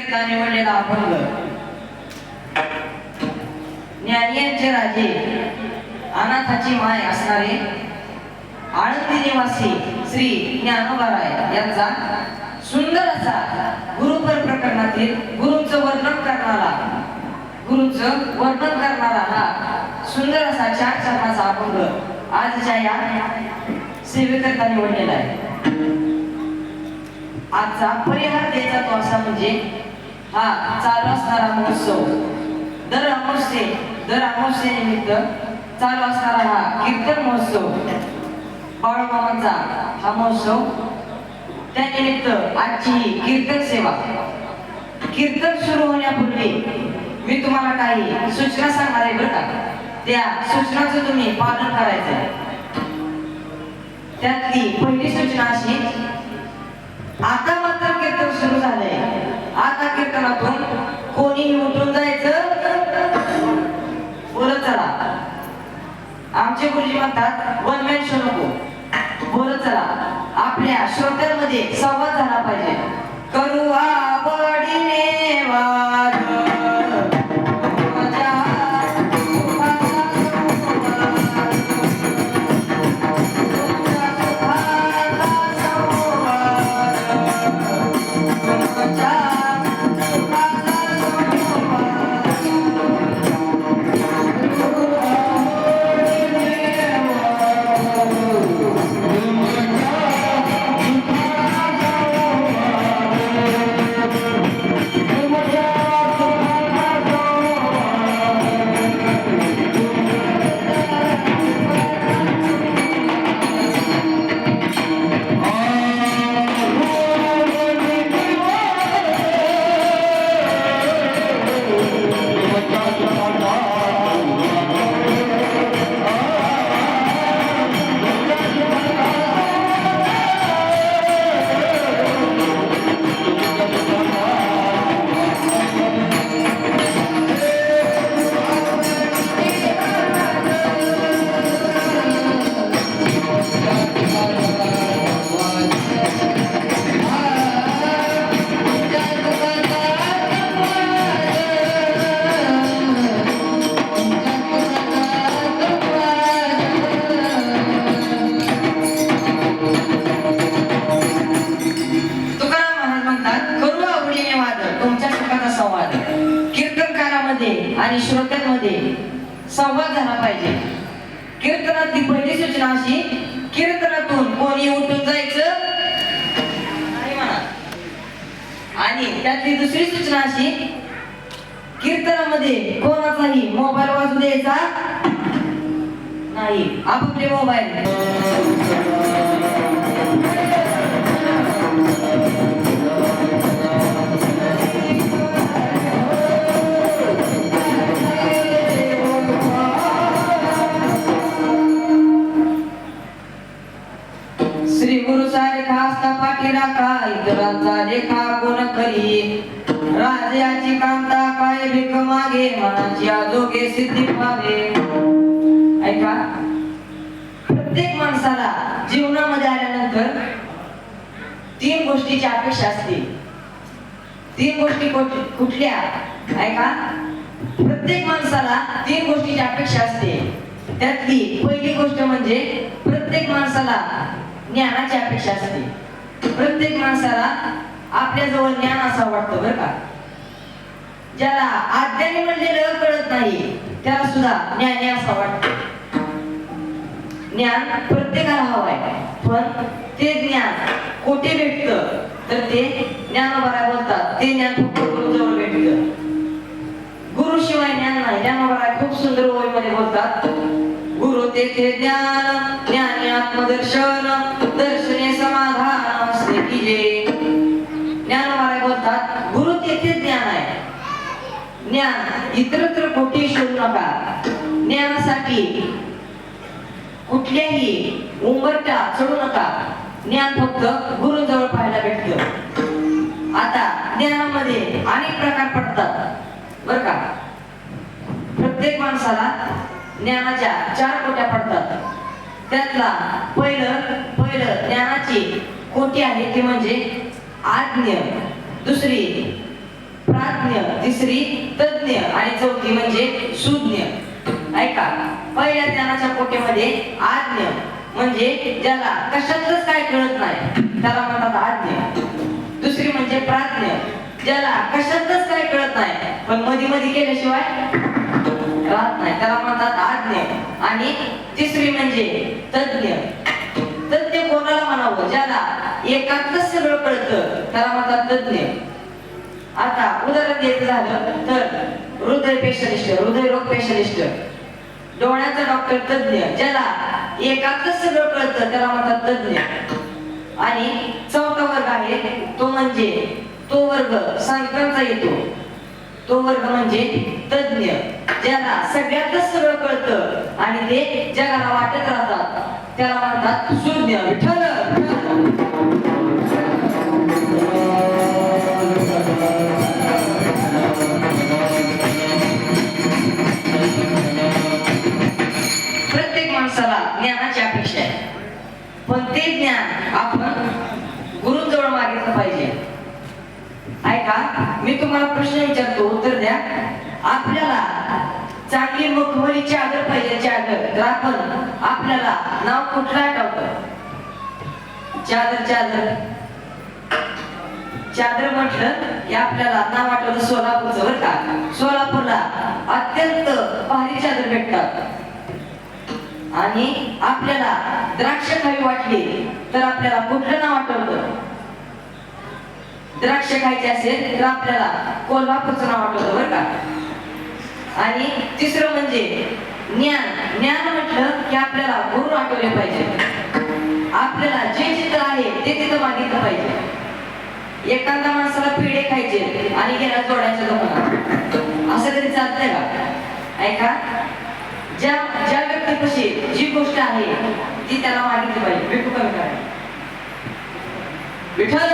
सेवेकरता निवडलेला अभंग ज्ञानियांचे राजे अनाथाची माय असणारे आळंदी निवासी श्री ज्ञानोबाराय यांचा सुंदर असा गुरुपर प्रकरणातील गुरूंचं वर्णन करणारा हा सुंदर असा 4 चरणाचा अभंग आजच्या या सेवेकरता निवडलेला आहे. आजचा परिहार द्यायचा तो असा म्हणजे हा चालू असणारा महोत्सव दर अमावस्ये निमित्त चालू असणारा हा कीर्तन महोत्सव बाळूमामांचा हा महोत्सव त्यानिमित्त आजची कीर्तन सेवा. कीर्तन सुरू होण्यापूर्वी मी तुम्हाला काही सूचना सांगणार आहे बरं का. त्या सूचनांचं तुम्ही पालन करायचं. त्यातली पहिली सूचना अशी, आता मात्र कीर्तन सुरू झालंय. आता कीर्तनातून कोणीही उठून जायचं बोलत चला. आमचे गुरुजी म्हणतात वन मॅन शो नको, बोलत चला. आपल्या श्रोत्यांमध्ये संवाद झाला पाहिजे. करू आवडीने वाद आणि श्रोत्यांमध्ये संवाद झाला पाहिजे. कीर्तनातली पहिली सूचना अशी, कीर्तनातून कोणी उठून जायचं नाही म्हणा. आणि त्यातली दुसरी सूचना अशी, कीर्तनामध्ये कोणाचाही मोबाईल वाजू द्यायचा नाही. आपापले मोबाईल श्री गुरु सारेखा असता पाठीराखा इतरांचा लेखा कोण करी. राजाची कांता काय भीक मागे मनाची आजोगे सिद्धी पावे. ऐका, प्रत्येक माणसाला जीवनामध्ये आल्यानंतर 3 गोष्टीची अपेक्षा असते. 3 गोष्टी कुठल्या? ऐका, प्रत्येक माणसाला 3 गोष्टीची अपेक्षा असते. त्यातली पहिली गोष्ट म्हणजे प्रत्येक माणसाला ज्ञानाची अपेक्षा असते. प्रत्येक माणसाला आपल्या जवळ ज्ञान असं वाटतं बरं का. ज्याला आज्ञाने म्हणलेलं कळत नाही त्याला सुद्धा ज्ञानी असं वाटतं. ज्ञान प्रत्येकाला हवंय, पण ते ज्ञान कोठे भेटतं तर ते ज्ञानोबाराय बोलतात ते ज्ञान फक्त गुरुजवळ भेटतं. गुरुशिवाय ज्ञान नाही. ज्ञानोबाराय खूप सुंदर ओळीमध्ये बोलतात, गुरु तेथे ज्ञान ज्ञानी आत्मदर्शन दर्शने समाधान असते की जे. ज्ञानोबाराय बोलतात गुरु तेथे ज्ञान आहे. ज्ञान इतरत्र कोठे शोधू नका. ज्ञानासाठी कुठल्याही उंबरठा चढू नका. ज्ञान फक्त गुरुजवळ पाहायला भेटतं. आता ज्ञानामध्ये अनेक प्रकार पडतात बरं का. प्रत्येक माणसाला ज्ञानाच्या 4 कोट्या पडतात. त्यातला पहिलं ज्ञानाची कोटी आहे ती म्हणजे आज्ञ. दुसरी प्राज्ञ, तिसरी तज्ञ आणि चौथी म्हणजे सुज्ञ. ऐका, पहिल्या ज्ञानाच्या कोटीमध्ये आज्ञ म्हणजे ज्याला कशातच काय कळत नाही त्याला म्हणतात आज्ञ. दुसरी म्हणजे प्राज्ञ, ज्याला कशातच काय कळत नाही पण मध्ये मध्ये केल्याशिवाय राहत नाही त्याला म्हणतात आज्ञ. आणि तिसरी म्हणजे तज्ञ. तज्ञ कोणाला म्हणावं? ज्याला एकातच सगळं कळतं त्याला म्हणतात तज्ञ. आता उदाहरण द्यायचं झालं तर हृदय स्पेशलिस्ट, हृदयरोग स्पेशलिस्ट, डोळ्याचा डॉक्टर तज्ञ, ज्याला एकातच सगळं कळतं त्याला म्हणतात तज्ञ. आणि चौथा वर्ग आहे तो म्हणजे तो वर्ग संतांचा येतो, तो वर्ग म्हणजे तज्ञ, ज्याला सगळ्यातच सगळं कळतं आणि ते जगाला वाटत राहतात त्याला म्हणतात सुज्ञ. विठ्ठल प्रत्येक माणसाला ज्ञानाची अपेक्षा आहे, पण ते ज्ञान आपण गुरुजवळ मागितलं पाहिजे. ऐका, मी तुम्हाला प्रश्न विचारतो, उत्तर द्या. आपल्याला चांगली मखमलीची चादर पाहिजे, चादर, तर आपण आपल्याला नाव कुठलं आठवतं? चादर, चादर, चादर म्हटलं की आपल्याला नाव आठवतं सोलापूरचं. बरं का, सोलापूरला अत्यंत भारी चादर भेटतात. आणि आपल्याला द्राक्ष खावी वाटली तर आपल्याला कुठलं नाव आठवतं? द्राक्ष खायचे असेल तर आपल्याला कोल्हापूरचं नाव आठवतं. बरं का. आणि तिसरं म्हणजे ज्ञान. ज्ञान म्हटलं की आपल्याला गुरु आठवले पाहिजे. आपल्याला जे चित्र आहे ते तिथं मागितलं पाहिजे. एखाद्या माणसाला पेढे खायचे आणि गेला जोडायचं दुकानात, असं कधी चालतंय का? ऐका, ज्या ज्या व्यक्तीपाशी जी गोष्ट आहे ती त्याला मागितली पाहिजे. भेटू कमी करा. विठ्ठल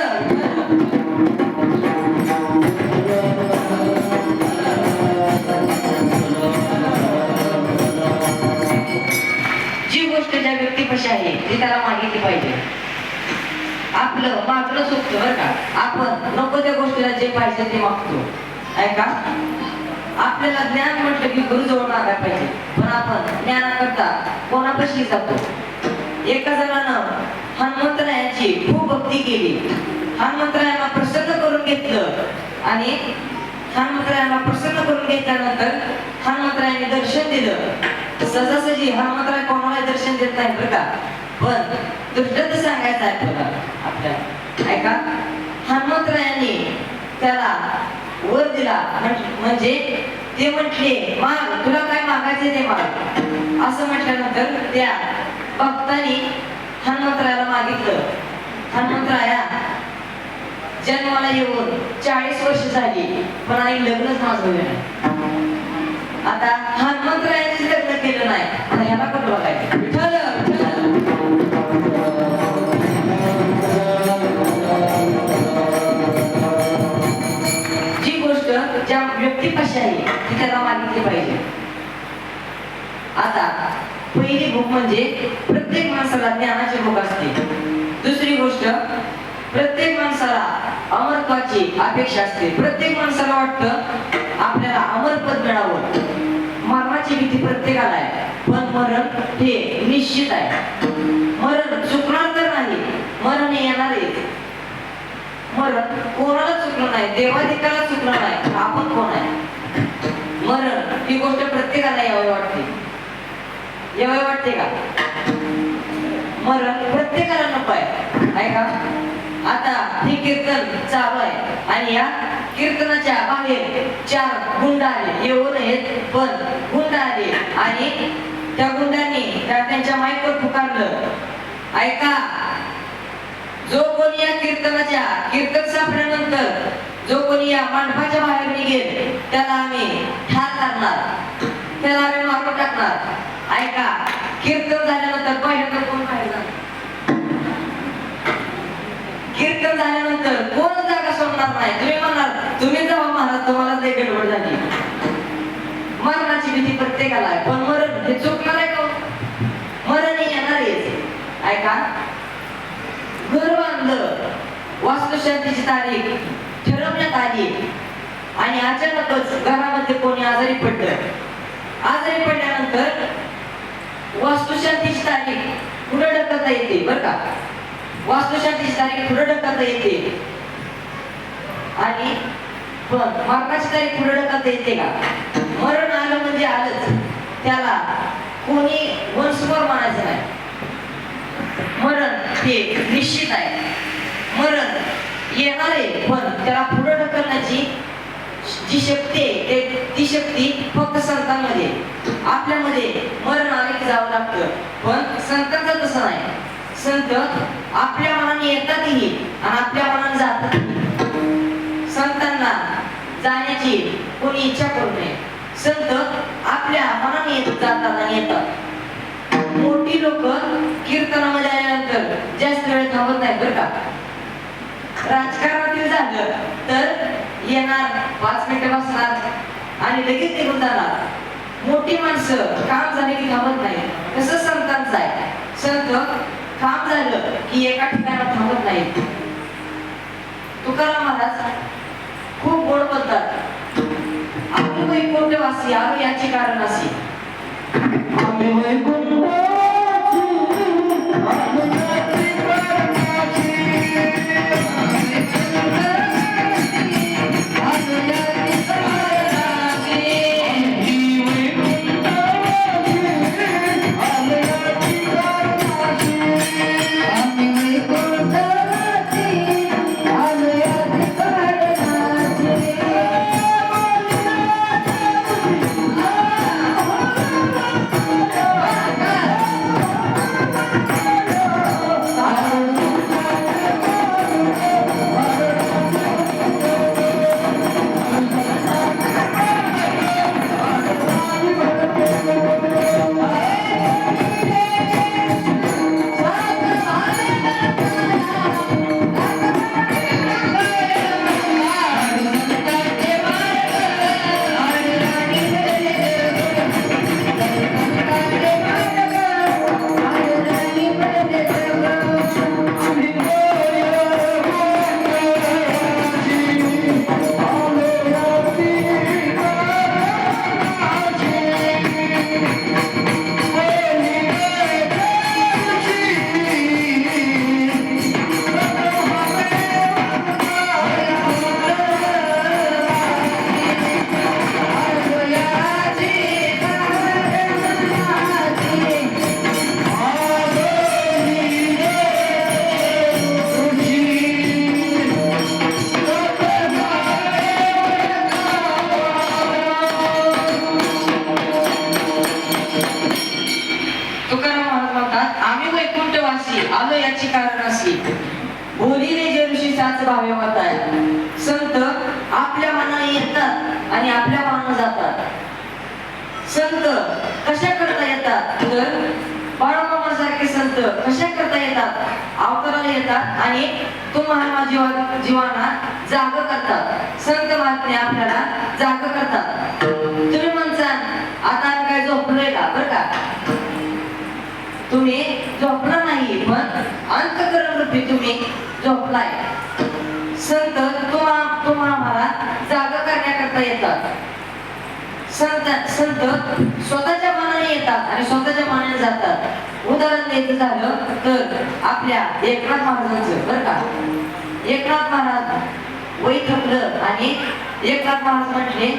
जी गोष्ट ज्या व्यक्तीपाशी आहे ती त्याला मागितली पाहिजे. आपलं मागणं चुकतं बरं का. आपण नको त्या गोष्टीला जे पाहिजे ते मागतो. ऐका, आपल्याला ज्ञान म्हटलं की गुरुजवळ मागायला पाहिजे, पण आपण ज्ञानाकरता कोणापाशी जातो? एका जणानं हनुमंतरायांची खूप भक्ती केली, हनुमंतरायांना प्रसन्न करून घेतलं आणि हनुमंतरायांना प्रसन्न करून घेतल्यानंतर हनुमंतरायांनी दर्शन दिलं. सहजासहजी हनुमंतराय कोणाला दर्शन देत नाही बरं का, पण दृष्टांत सांगायचं आहे बघा आपल्याला. ऐका, हनुमंतरायांनी त्याला वर दिला, म्हणजे ते म्हटले माग, तुला काय मागायचे ते माग. असं म्हटल्यानंतर त्या भक्तांनी हनुमंतरायाला मागितलं. हनुमंतराया, जन्माला येऊन 40 वर्ष झाली पण आई लग्नच माझं होईल नाही. आता हनुमंतरायांनी लग्न केलं नाही, आता ह्याला कुठं बघायचं? विठ्ठल ज्या व्यक्तीपाशी आहे ती त्याला मागितली पाहिजे. आता पहिली भूक म्हणजे प्रत्येक माणसाला ज्ञानाची भूक असते. दुसरी गोष्ट, प्रत्येक माणसाला अमरत्वाची अपेक्षा असते. प्रत्येक माणसाला वाटतं आपल्याला अमरपद मिळावं. मरणाची भीती प्रत्येकाला आहे, पण मरण हे निश्चित आहे. मरण चुकणार तर नाही, मरण येणार आहे. मरण कोणाला चुकलं नाही, देवाधिकाला चुकलं नाही, आपण कोण आहे? मरण ही गोष्ट प्रत्येकाला यावी वाटते. यावी वाटते का? मरण प्रत्येकाला नको आहे. ऐका, आता हे कीर्तन चालू आहे आणि या कीर्तनाच्या बाहेर 4 गुंड आले. येऊ नयेत पण गुंड आले आणि त्या गुंडांनी त्यांच्या माईकवर पुकारलं, ऐका, जो कोणी या कीर्तनाच्या कीर्तन संपल्यानंतर जो कोणी या मंडपाच्या बाहेर निघेल त्याला आम्ही ठार करणार, त्याला आम्ही मारून टाकणार. ऐका, कीर्तन झाल्यानंतर पहिल्यांदा कोण बाहेर जाणार? कीर्तन झाल्यानंतर कोण जागा सोडणार नाही. तुम्ही म्हणणार तुम्ही जावा महाराज, तुम्हाला लय गडबड झाली. मरणाची भीती प्रत्येकाला आहे, पण मरण हे चुकणार आहे का? मरण हे येणार आहे. ऐका, घर बांधलं, वास्तुशांतीची तारीख ठरवण्यात आली आणि अचानकच घरामध्ये कोणी आजारी पडलं. आजारी पडल्यानंतर वास्तुशांतीची तारीख पुढे ढकलता येते बरं का. वास्तुशांतीची तारीख पुढे ढकलता येते आणि पण मरणाची तारीख पुढे ढकलता येते का? मरण आलं म्हणजे आलंच, त्याला कोणी वंशवर म्हणायचं नाही. मरण हे निश्चित आहे. मरण येणार आहे पण त्याला पुढे ढकलण्याची जी शक्ती आहे ती शक्ती फक्त संतांमध्ये. आपल्यामध्ये मरण आले की जावं लागतं, पण संतांचं तसं नाही. संत आपल्या मनाने येतातही आणि आपल्या मनाने जातात. संतांना जाण्याची कोणी इच्छा करू नये. संत आपल्या मनाने जातात आणि येतात. मोठी लोक कीर्तनामध्ये आल्यानंतर जास्त वेळ थांबत नाही बरं का. राजकारणातील झालं तर येणार 5 मिनिटं बसणार आणि लगेच निघून जाणार. मोठी माणसं काम झाले की थांबत नाही. तसं संतांचं आहे. संत काम झालं की एका ठिकाणी थांबत नाही. तुकाराम महाराज खूप गोड बोलतात. आम्ही वैकुंठवासी आलो याची कारण अशी. आम्ही वैकुंठवासी आलो याची कारण अशी. बोलीने जे ऋषी साच भावे होताय. संत आपल्या मनाने येतात आणि आपल्या मनाने जातात. संत कशा करता येतात तर बाळमामासारखे संत कशा करता येतात. अवताराला येतात आणि तुम्हाला जीवाना जाग करतात. संत महात्मे आपल्याला जाग करतात. तुम्ही म्हणसान आता आम्ही काय झोपलोय का बरं का. तुम्ही झोपला नाही पण अंतःकरण रूपी तुम्ही झोपलाय. संत तुम्हाला जाग करण्याकरता येतात. संत स्वतःच्या मनाने येतात आणि स्वतःच्या मनाने जातात. उदाहरण द्यायचं झालं तर आपल्या एकनाथ महाराजांचं बरं का. एकनाथ महाराज वय थकलं आणि एकनाथ महाराज म्हटले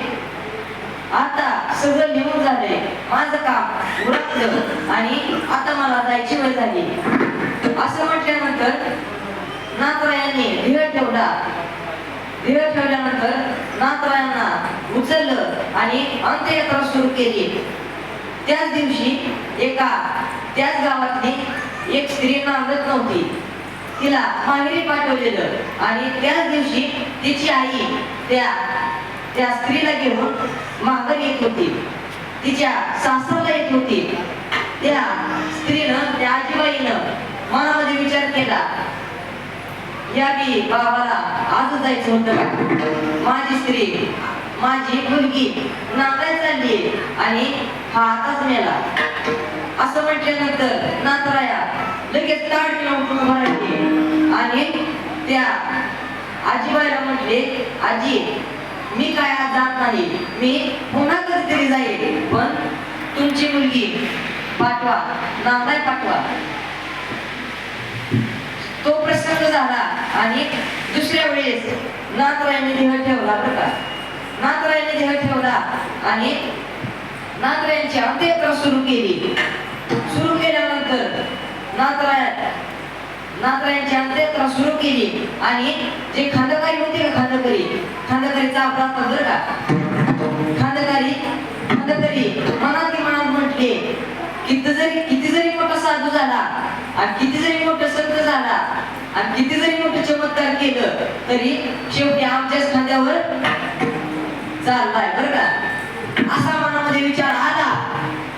आता सगळं लिहून झालंय, माझं काम उरकलं आणि आता मला जायची वेळ झाली. असं म्हटल्यानंतर नाथरायांनी धिर ठेवला. धिर ठेवल्यानंतर नाथरायांना उचललं आणि अंत्ययात्रा सुरू केली. त्याच दिवशी त्याच गावातली एक स्त्री नांदत नव्हती. तिला माहेरी पाठवलेलं आणि त्याच दिवशी तिची आई त्या स्त्रीला घेऊन माघारी येत होती. तिच्या सासरला येत होती. त्या स्त्रीनं त्या आजीबाईनं मनामध्ये विचार केला या बी बाबाला आजच जायचं होतं का. माझी स्त्री माझी मुलगी नांदायला चालली आणि हा आताच मेला. असं म्हटल्यानंतर नाथराया लगेच ताडीला उठून उभा राहिले आणि त्या आजीबाईला म्हटले आजी मी काय आज जात नाही, मी पुन्हा कधीतरी जाईल, पण तुमची मुलगी पाठवा, नाही पाठवा. तो प्रसंग झाला आणि दुसऱ्या वेळेस नाथरायांनी देह ठेवला बरं का. नाथरायांनी देह ठेवला आणि नाथरायांची अंत्ययात्रा सुरू केली. सुरू केल्यानंतर नाथरायांची अंत्ययात्रा सुरू केली आणि जे खांदकारी होते का, खांदकारीचा आपला असतात बरं का. खांदकारी मनात म्हटले, किती जरी मोठा साधू झाला आणि किती जरी मोठा संत झाला आणि किती जरी मोठं चमत्कार केलं तरी शेवटी आमच्याच खांद्यावर चाललाय बरं का. असा मनामध्ये विचार आला.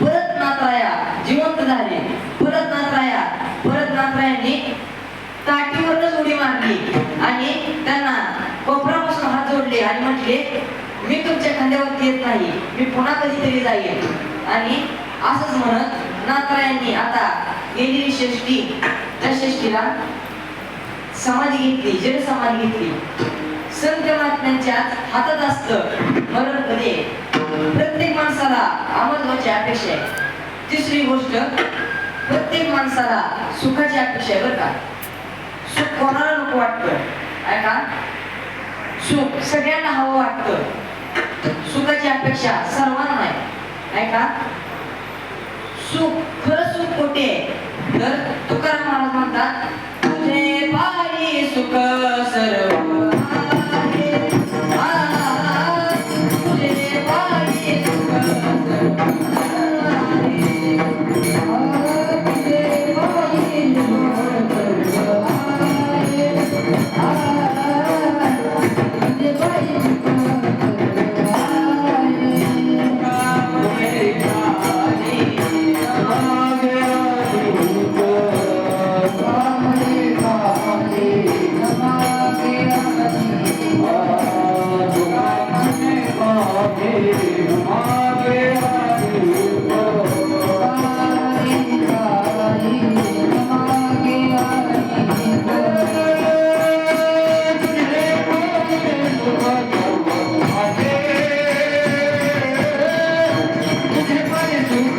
परत नाथराया जिवंत झाले. परत नाथरायांनी काठीवरच उडी मारली आणि त्यांना कोपरापासून हात जोडले आणि म्हटले, मी तुमच्या खांद्यावरती येत नाही, मी पुन्हा कधीतरी जाईल. आणि असंच म्हणत नाथरायांनी आता गेलेली षष्टी, त्या षष्टीला समाधी घेतली, जड समाधी घेतली. संत महात्म्यांच्या हातात असतं मरण कधी. प्रत्येक माणसाला अमरत्वाची अपेक्षा आहे. तिसरी गोष्ट, प्रत्येक माणसाला सुखाची अपेक्षा आहे बरं का. सुख कोणाला नको वाटतं आहे का. सुख सगळ्यांना हवं वाटतं. सुखाची अपेक्षा सर्वांना नाही आहे का. सुख, खरं सुख कोठे आहे तर तुकाराम महाराज म्हणतात, तुझे पायी सुख सर्व आहे, तुझे पायी सुख सर्व आहे, तुझे पायी सुख सर्व आहे, तुझे पायी सुख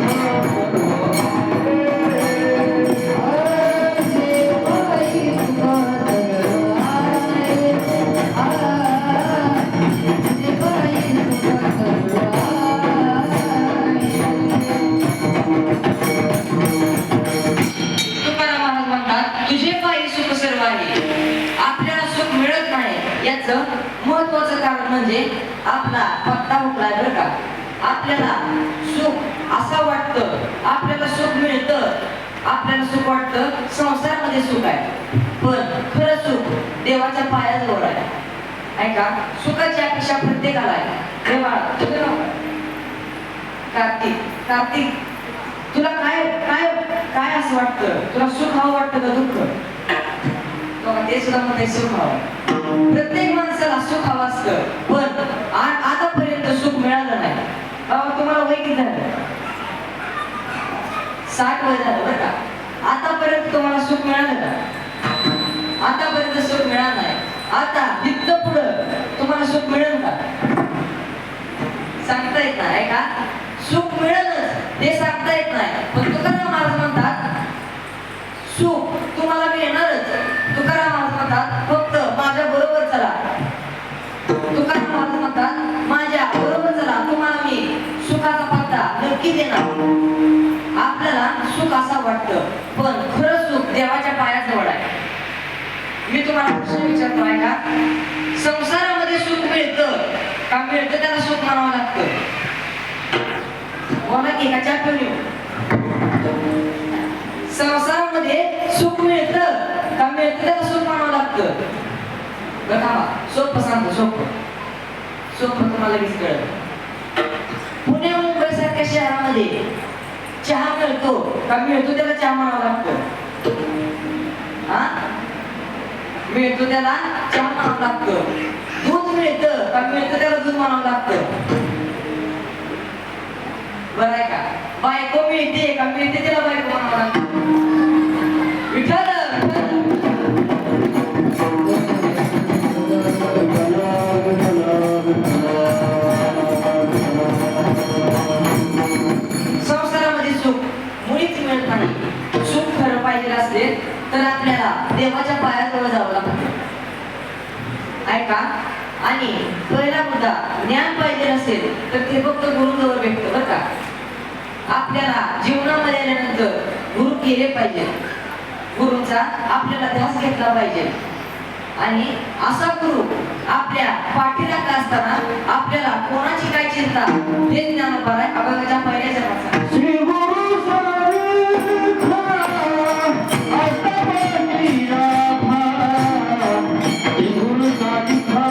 महत्वाचं कारण म्हणजे आपला पत्ता हुकलाय बरं का. आपल्याला सुख असं वाटतं, आपल्याला सुख मिळतं, आपल्याला सुख वाटतं संसारामध्ये सुख आहे, पण खरं सुख देवाच्या पायाजवळ आहे का. सुखाची अपेक्षा प्रत्येकाला आहे. देवा तुझं नाव कार्तिक, तुला काय काय काय असं वाटतं, तुला सुख हवं वाटतं का दुःख. ते सुद्धा म्हणते सुख हवं. प्रत्येक माणसाला सुख हवं असतं, पण आतापर्यंत सुख मिळालं नाही. बाबा तुम्हाला वय किती झालं, 60 वय झालं बरं का. आतापर्यंत तुम्हाला सुख मिळालं का. आतापर्यंत सुख मिळालं नाही. आता इथं पुढं तुम्हाला सुख मिळेल का सांगता येत नाही का. सुख मिळेलच ते सांगता येत नाही, पण तुकाराम महाराज म्हणतात सुख तुम्हाला मिळणारच. तुकाराम महाराज म्हणतात फक्त माझ्या बरोबर चला. तुकाराम महाराज म्हणतात माझ्या बरोबर चला, तुम्हाला मी सुखाचा पत्ता नक्की देणार. आपल्याला सुख असं वाटतं, पण खरं सुख देवाच्या पायाजवळ आहे. मी तुम्हाला प्रश्न विचारतो आहे का, संसारामध्ये सुख मिळतं का मिळतं त्याला सुख म्हणावं लागतं. बोला की का चार संसारामध्ये सुख मिळतं का मिळतं त्याला सुख म्हणावं लागतं. बघा सोपं सांगतो, सोपं तुम्हाला लगेच कळत. पुणे मुंबई सारख्या शहरामध्ये चहा मिळतो का मिळतो त्याला चहा म्हणावं लागतं. हा मिळतो त्याला चहा म्हणावं लागतं. दूध मिळतं का मिळतं त्याला दूध म्हणावं लागतं. बरं आहे का. बायको मिळते का मिळते त्याला बायको म्हणावं लागतं. Vitthal Thank you. आपल्याला देवाच्या पायाजवळ जावं लागतं. ऐका, आणि पहिला मुद्दा, ज्ञान पाहिजे असेल तर ते फक्त गुरुजवळ भेटतं बरं का. आपल्याला जीवनामध्ये आल्यानंतर गुरु केले पाहिजे, गुरुचा आपल्याला ध्यास घेतला पाहिजे. आणि असा गुरु आपल्या पाठीराखा असताना आपल्याला कोणाची काय चिंता हे ज्ञानोबा आहे अभंगाच्या पहिल्या जन्माचा. श्री गुरु समर्थ अष्टपदी राधा, श्री गुरु साधिका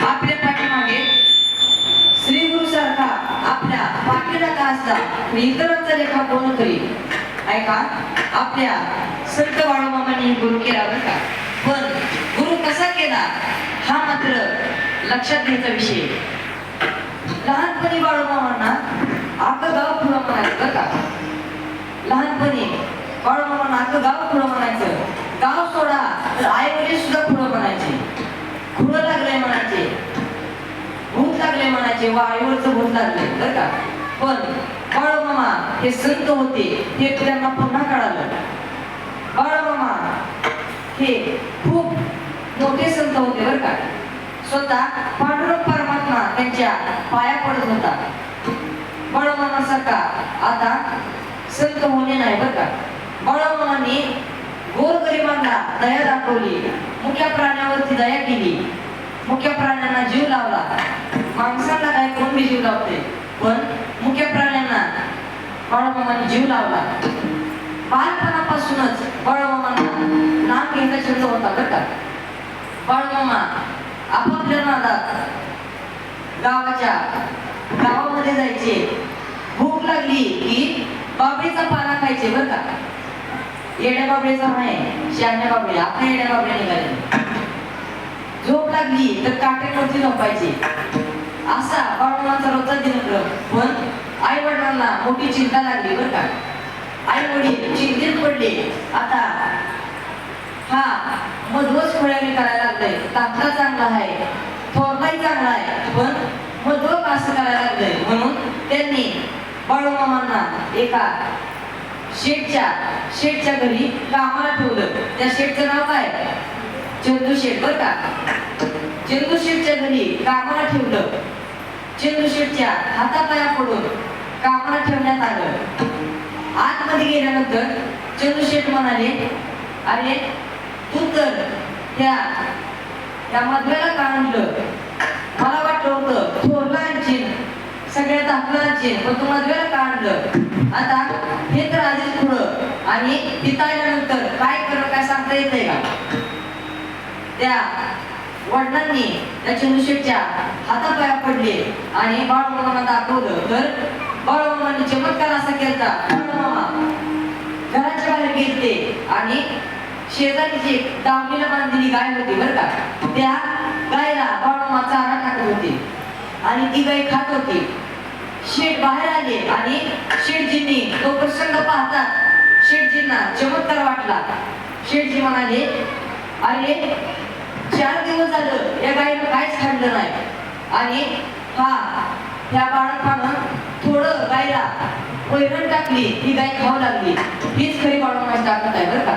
आपल्या पाठीमागे श्री गुरु सारखा आपल्या पाठीराखा असता इतरांचा लेखा कोण करील. ऐका, आपल्या संत बाळूमामांनी गुरु केला बरं का, पण गुरु कसा केला हा मात्र लक्षात घ्यायचा विषय. लहानपणी बाळूमामांना अख्खं गाव पुढं म्हणायचं बरं का. लहानपणी बाळूमामांना अख्खं गाव पुढं म्हणायचं. गाव सोडा तर आई वडील सुद्धा पुढं म्हणायचे. खुडं लागलंय म्हणायचे, भूत लागले म्हणायचे, वाईवरचं भूत लागले बरं का. पण बाळूमामा हे संत होते हे त्यांना पुन्हा कळालं. बाळूमामा हे खूप मोठे संत होते बरं का. स्वतः पांडुरंग परमात्मा त्यांच्या पाया पडत होता. बाळूमामासारखा आता संत होणे नाही बरं का. बाळूमामांनी गोरगरिबांना दया दाखवली, मुक्या प्राण्यावरती दया केली, मुक्या प्राण्यांना जीव लावला. माणसाला काय कोण बी जीव लावते, पण मुक्या प्राण्यांना बाळूमामांनी जीव लावला. बालपणापासूनच बाळूमामांना नाम घ्यायचा छंद होता बरं का. बाळूमामा आपापल्या नादात गावामध्ये जायचे. भूक लागली की बाबळीचा पाला खायचे बरं का. येड्या बाबळीचा नाही, शहाण्या बाबळी, आता येड्या बाबळ्या निघाले. झोप लागली तर काटेवरती झोपायचे. असा बाळूमामांचा रोजचा दिनक्रम. पण आई वडिलांना मोठी चिंता लागली बरं का. आई वडील चिंतेत पडले. आता हा मधवच खोळ्याने करायला लागलाय. धाकटा चांगला आहे, थोरलाही चांगला आहे, पण मधव असं करायला लागलंय. म्हणून त्यांनी बाळूमामांना एका शेठच्या घरी कामाला ठेवलं. त्या शेठचं नाव काय? चंदू शेठ बर का. चंदू शेठच्या घरी कामाला ठेवलं. चंदू शेठच्या हातापाया पडून कामाला ठेवण्यात आलं. आतमध्ये गेल्यानंतर चंदू शेठ म्हणाले, अरे तू तर त्या मधव्याला का आणलं? मला वाटलं होतं थोरला आणशील, सगळ्यात आपलं आणशील, पण तू मधव्याला का आणलं? आता हे तर आधीच पुढं आणि तिथं आल्यानंतर काय करणं काय सांगता येतंय का? त्या वडिलांनी त्या चंदू शेठच्या हातापाया पडले आणि बाळूमामांना दाखवलं. तर बाळूमामांनी चमत्कार असा केला. बाळूमामा घराच्या बाहेर गेलते आणि शेजारीची दावणीला बांधलेली गाय होती बरं का. त्या गायला बाळूमामा चारा टाकत होते आणि ती गाय खात होती. शेठ बाहेर आले आणि शेठजींनी तो प्रसंग पाहतात शेठजींना चमत्कार वाटला. शेठजी म्हणाले, अरे 4 दिवस झालं या गायीनं काहीच खाल्लं नाही आणि ह्या बाळकानं थोडं गायला वैरण टाकली, ही गाय खाऊ लागली. हीच खरी बाळूमामाची ताकद आहे बरं का.